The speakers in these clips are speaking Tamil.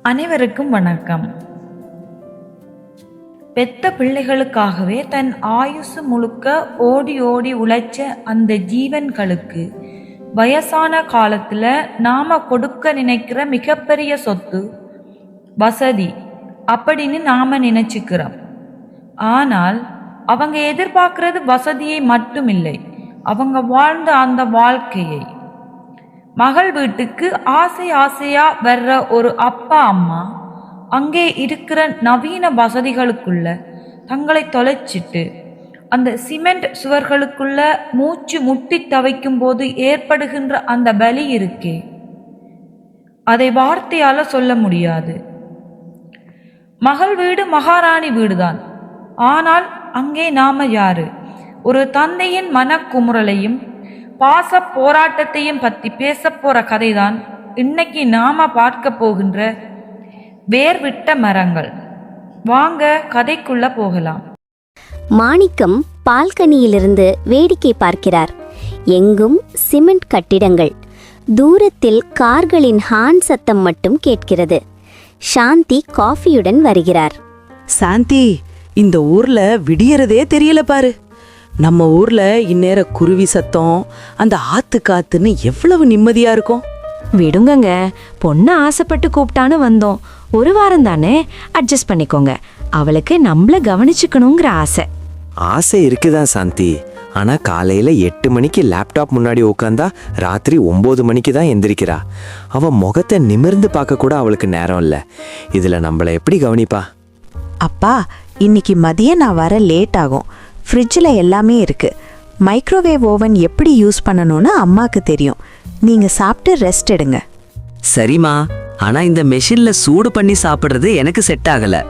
அனைவருக்கும் வணக்கம். பெத்த பிள்ளைகளுக்காகவே தன் ஆயுசு முழுக்க ஓடி ஓடி உழைச்ச அந்த ஜீவன்களுக்கு வயசான காலத்துல நாம கொடுக்க நினைக்கிற மிகப்பெரிய சொத்து வசதி அப்படின்னு நாம நினைச்சுக்கிறோம். ஆனால் அவங்க எதிர்பார்க்கறது வசதியை மட்டுமில்லை, அவங்க வாழ்ந்த அந்த வாழ்க்கையை. மகள் வீட்டுக்கு ஆசை ஆசையா வர்ற ஒரு அப்பா அம்மா அங்கே இருக்கிற நவீன வசதிகளுக்குள்ள தங்களை தொலைச்சிட்டு அந்த சிமெண்ட் சுவர்களுக்குள்ள மூச்சு முட்டி தவைக்கும் போது ஏற்படுகின்ற அந்த வலி இருக்கே, அதை வார்த்தையால சொல்ல முடியாது. மகள் வீடு மகாராணி வீடுதான். ஆனால் அங்கே நாம யாரு? ஒரு தந்தையின் மனக்குமுறலையும் பாச போராட்டத்தையும் பற்றி பேச போற கதைதான் இன்னைக்கு நாம பார்க்க போகின்ற வேர்விட்ட மரங்கள். வாங்க கதைக்குள்ள போகலாம். மாணிக்கம் பால்கனியிலிருந்து வேடிக்கை பார்க்கிறார். எங்கும் சிமெண்ட் கட்டிடங்கள், தூரத்தில் கார்களின் ஹார்ன் சத்தம் மட்டும் கேட்கிறது. சாந்தி காஃபியுடன் வருகிறார். சாந்தி, இந்த ஊர்ல விடியறதே தெரியல பாரு. நம்ம ஊர்ல இந்நேர குருவி சத்தம், அந்த ஆத்து காத்துன்னு எவ்வளவு நிம்மதியா இருக்கும். விடுங்கங்க, பொண்ணு ஆசைப்பட்டு கூப்பிட்டான்னு வந்தோம். ஒரு வாரம் தானே, அட்ஜஸ்ட் பண்ணிக்கோங்க. அவளுக்கு நம்மள கவனிச்சுக்கணுங்கிற ஆசை. ஆசை இருக்குதான் சாந்தி. ஆனா காலையில 8 மணிக்கு லேப்டாப் முன்னாடி உட்காந்தா ராத்திரி 9 மணிக்கு தான் எந்திரிக்கிறா. அவ முகத்தை நிமிர்ந்து பார்க்க கூட அவளுக்கு நேரம் இல்ல. இதுல நம்மள எப்படி கவனிப்பா? அப்பா, இன்னைக்கு மதியம் நான் வர லேட் ஆகும். ஃப்ரிட்ஜில் எல்லாமே இருக்கு. மைக்ரோவேவ் ஓவன் எப்படி யூஸ் பண்ணணும்னு அம்மாக்கு தெரியும். நீங்க சாப்பிட்டு ரெஸ்ட் எடுங்க. சரிம்மா, ஆனா இந்த மெஷின்ல சூடு பண்ணி சாப்பிடுறது எனக்கு செட் ஆகல.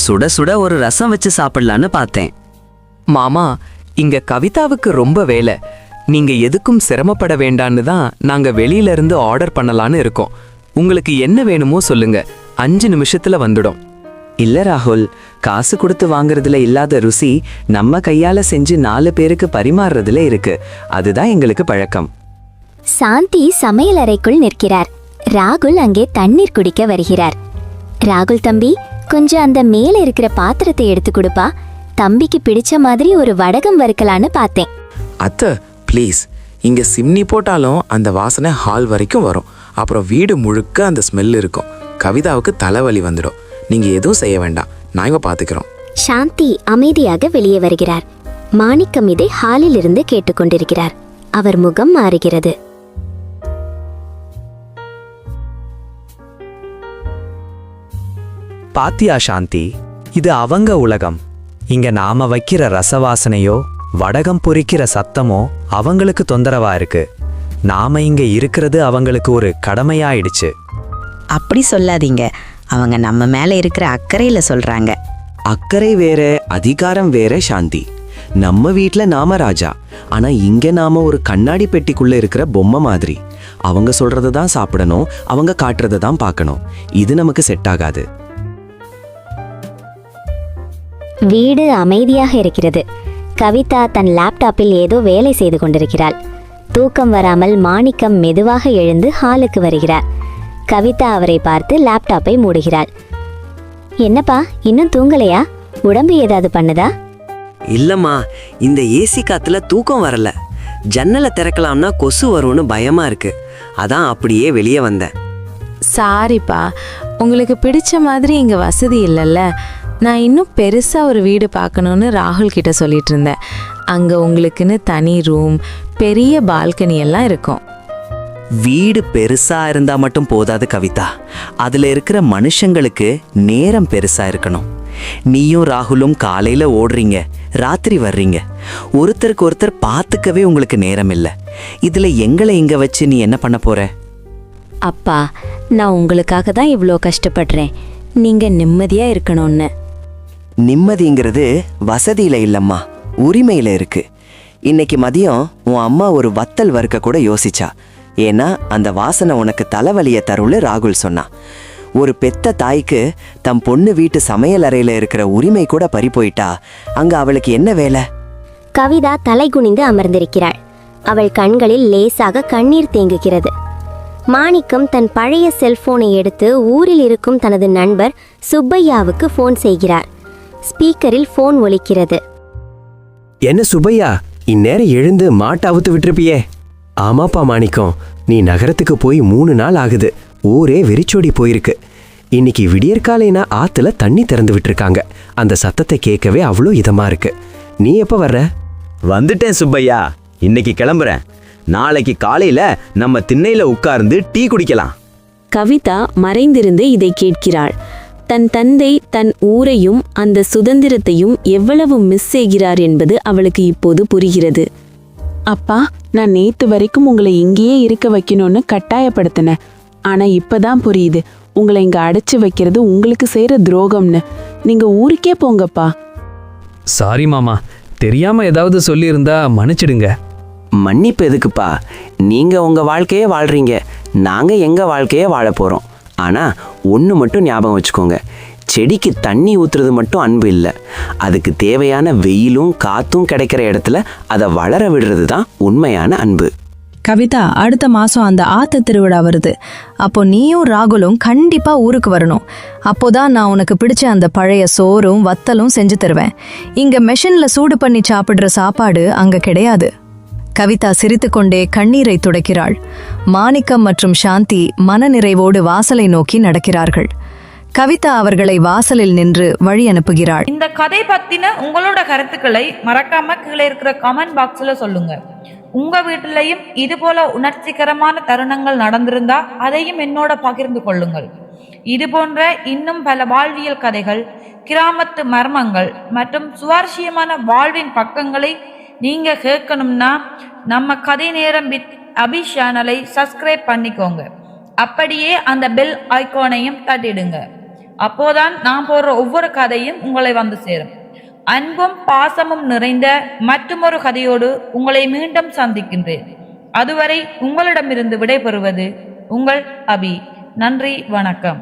சுட சுட ஒரு ரசம் வச்சு சாப்பிடலான்னு பார்த்தேன். மாமா, இங்க கவிதாவுக்கு ரொம்ப வேலை. நீங்க எதுக்கும் சிரமப்பட வேண்டான்னு தான் நாங்க வெளியில இருந்து ஆர்டர் பண்ணலான்னு இருக்கோம். உங்களுக்கு என்ன வேணுமோ சொல்லுங்க, 5 நிமிஷத்துல வந்துடும். இல்ல ராகுல், காசு கொடுத்து வாங்குறதுல இல்லாத ருசி நம்ம கையால செஞ்சு 4 பேருக்கு பரிமாறுறதுல இருக்கு. அதுதான் எங்களுக்கு பழக்கம். சாந்தி சமையல் அறைக்குள் நிற்கிறார். ராகுல் அங்கே தண்ணீர் குடிக்க வருகிறார். ராகுல் தம்பி, கொஞ்சம் அந்த மேல இருக்கிற பாத்திரத்தை எடுத்து கொடுப்பா. தம்பிக்கு பிடிச்ச மாதிரி ஒரு வடகம் வறுக்கலான்னு பார்த்தேன். அத்தை ப்ளீஸ், இங்கே சிம்னி போட்டாலும் அந்த வாசனை ஹால் வரைக்கும் வரும். அப்புறம் வீடு முழுக்க அந்த ஸ்மெல் இருக்கும். கவிதாவுக்கு தலைவலி வந்துடும். நீங்கள் எதுவும் செய்ய வேண்டாம், நாங்கள் பார்த்துக்கிறோம். சாந்தி அமைதியாக வெளியே வருகிறார். மாணிக்கம் இதை ஹாலில் இருந்து கேட்டுக்கொண்டிருக்கிறார். அவர் முகம் மாறுகிறது. பாத்தியா சாந்தி, இது அவங்க உலகம். இங்க நாம வைக்கிற ரசவாசனையோ வடகம் பொரிக்கிற சத்தமோ அவங்களுக்கு தொந்தரவா இருக்கு. நாம இங்க இருக்கிறது அவங்களுக்கு ஒரு கடமையாயிடுச்சு. அப்படி சொல்லாதீங்க, அவங்க நம்ம மேல இருக்கிற அக்கறையில சொல்றாங்க. அக்கறை வேற, அதிகாரம் வேற சாந்தி. நம்ம வீட்ல நாம ராஜா, ஆனா இங்க நாம ஒரு கண்ணாடி பெட்டிக்குள்ள இருக்கிற பொம்மை மாதிரி. அவங்க சொல்றத தான் சாப்பிடணும், அவங்க காட்டுறத தான் பார்க்கணும். இது நமக்கு செட் ஆகாது. வீடு அமைதியாக இருக்கிறது. கவிதா தன் லேப்டாப்பில் ஏதோ வேலை செய்து கொண்டிருக்கிறாள். தூக்கம் வராமல் மாணிக்கம் மெதுவாக எழுந்து ஹாலுக்கு வருகிறார். கவிதா அவரை பார்த்து லேப்டாப்பை மூடுகிறாள். என்னப்பா, இன்னும் தூங்கலையா? உடம்பு ஏதாவது பண்ணுதா? இல்லம்மா, இந்த ஏசி காத்துல தூக்கம் வரல. ஜன்னலை திறக்கலாம்னா கொசு வரும்னு பயமா இருக்கு. அதான் அப்படியே வெளியே வந்தேன். சாரிப்பா, உங்களுக்கு பிடிச்ச மாதிரி இங்க வசதி இல்லைல்ல. நான் இன்னும் பெருசா ஒரு வீடு பார்க்கணும்னு ராகுல் கிட்ட சொல்லிட்டு இருந்தேன். அங்க உங்களுக்குன்னு தனி ரூம், பெரிய பால்கனி எல்லாம் இருக்கும். வீடு பெருசா இருந்தா மட்டும் போதாது கவிதா, அதுல இருக்கிற மனுஷங்களுக்கு நேரம் பெருசா இருக்கணும். நீயும் ராகுலும் காலையில ஓடுறீங்க, ராத்திரி வர்றீங்க. ஒருத்தருக்கு ஒருத்தர் பார்த்துக்கவே உங்களுக்கு நேரம் இல்லை. இதுல எங்களை இங்க வச்சு நீ என்ன பண்ண போற? அப்பா, நான் உங்களுக்காக தான் இவ்வளோ கஷ்டப்படுறேன். நீங்க நிம்மதியா இருக்கணும்னு. நிம்மதிங்கிறது வசதியில இல்லம்மா, உரிமையில இருக்கு. இன்னைக்கு மதியம் உன் அம்மா ஒரு வத்தல் வறுக்க கூட யோசிச்சா. ஏன்னா அந்த வாசனை உனக்கு தலைவலிய தரும்னு ராகுல் சொன்னா. ஒரு பெத்த தாய்க்கு தம் பொண்ணு வீட்டு சமையல் அறையில இருக்கிற உரிமை கூட பறி போயிட்டா அங்க அவளுக்கு என்ன வேலை? கவிதா தலை குனிந்து அமர்ந்திருக்கிறாள். அவள் கண்களில் லேசாக கண்ணீர் தேங்குகிறது. மாணிக்கம் தன் பழைய செல்போனை எடுத்து ஊரில் இருக்கும் தனது நண்பர் சுப்பையாவுக்கு ஃபோன் செய்கிறார். ஸ்பீக்கரில் ஃபோன் ஒலிக்கிறது. என்ன சுப்பையா, இந்நேரம் எழுந்து மாட்டை அவுத்து விட்டுருப்பியே. ஆமாப்பா மாணிக்கம், நீ நகரத்துக்கு போய் 3 நாள் ஆகுது. ஊரே வெறிச்சோடி போயிருக்கு. இன்னைக்கு விடியற்காலைனா ஆத்துல தண்ணி திறந்து விட்டுருக்காங்க. அந்த சத்தத்தை கேட்கவே அவ்வளோ இதமா இருக்கு. நீ எப்ப வர்ற? வந்துட்டேன் சுப்பையா, இன்னைக்கு கிளம்புறேன். நாளைக்கு காலையில நம்ம திண்ணையில உட்கார்ந்து டீ குடிக்கலாம். கவிதா மறைந்திருந்து இதை கேட்கிறாள். தன் தந்தை தன் ஊரையும் அந்த சுதந்திரத்தையும் எவ்வளவு மிஸ் செய்கிறார் என்பது அவளுக்கு இப்போது புரிகிறது. அப்பா, நான் நேத்து வரைக்கும் உங்களை இங்கேயே இருக்க வைக்கணும்னு கட்டாயப்படுத்தினேன். ஆனா இப்பதான் புரியுது, உங்களை இங்க அடைச்சு வைக்கிறது உங்களுக்கு செய்யற துரோகம்னு. நீங்க ஊருக்கே போங்கப்பா. சாரி மாமா, தெரியாம ஏதாவது சொல்லியிருந்தா மன்னிச்சிடுங்க. மன்னிப்பு எதுக்குப்பா? நீங்க உங்க வாழ்க்கையே வாழ்றீங்க, நாங்க எங்க வாழ்க்கையே வாழ போறோம். ஆனா ஒன்று மட்டும் ஞாபகம் வச்சுக்கோங்க, செடிக்கு தண்ணி ஊத்துறது மட்டும் அன்பு இல்லை, அதுக்கு தேவையான வெயிலும் காத்தும் கிடைக்கிற இடத்துல அதை வளர விடுறது தான் உண்மையான அன்பு. கவிதா, அடுத்த மாசம் அந்த ஆத்து திருவிழா வருது. அப்போ நீயும் ராகுலும் கண்டிப்பா ஊருக்கு வரணும். அப்போதான் நான் உனக்கு பிடிச்ச அந்த பழைய சோறும் வத்தலும் செஞ்சு தருவேன். இங்க மெஷின்ல சூடு பண்ணி சாப்பிடுற சாப்பாடு அங்க கிடையாது. கவிதா சிரித்துக்கொண்டே கண்ணீரை துடைக்கிறாள். மாணிக்கம் மற்றும் சாந்தி மனநிறைவோடு வாசலை நோக்கி நடக்கிறார்கள். கவிதா அவர்களை வாசலில் நின்று வழி அனுப்புகிறாள். இந்த கதை பத்தின உங்களோட கருத்துக்களை மறக்காம கீழே இருக்கிற கமெண்ட் பாக்ஸ்ல சொல்லுங்க. உங்க வீட்டிலையும் இது போல உணர்ச்சிகரமான தருணங்கள் நடந்திருந்தா அதையும் என்னோட பகிர்ந்து கொள்ளுங்கள். இது போன்ற இன்னும் பல வாழ்வியல் கதைகள், கிராமத்து மர்மங்கள் மற்றும் சுவாரஸ்யமான வாழ்வின் பக்கங்களை நீங்க கேட்கணும்னா நம்ம கதை நேரம் வித் அபி சேனலை சப்ஸ்கிரைப் பண்ணிக்கோங்க. அப்படியே அந்த பெல் ஐகானையும் தட்டிடுங்க. அப்போதான் நான் போடுற ஒவ்வொரு கதையும் உங்களை வந்து சேரும். அன்பும் பாசமும் நிறைந்த மற்றொரு கதையோடு உங்களை மீண்டும் சந்திக்கின்றேன். அதுவரை உங்களிடமிருந்து விடைபெறுவது உங்கள் அபி. நன்றி, வணக்கம்.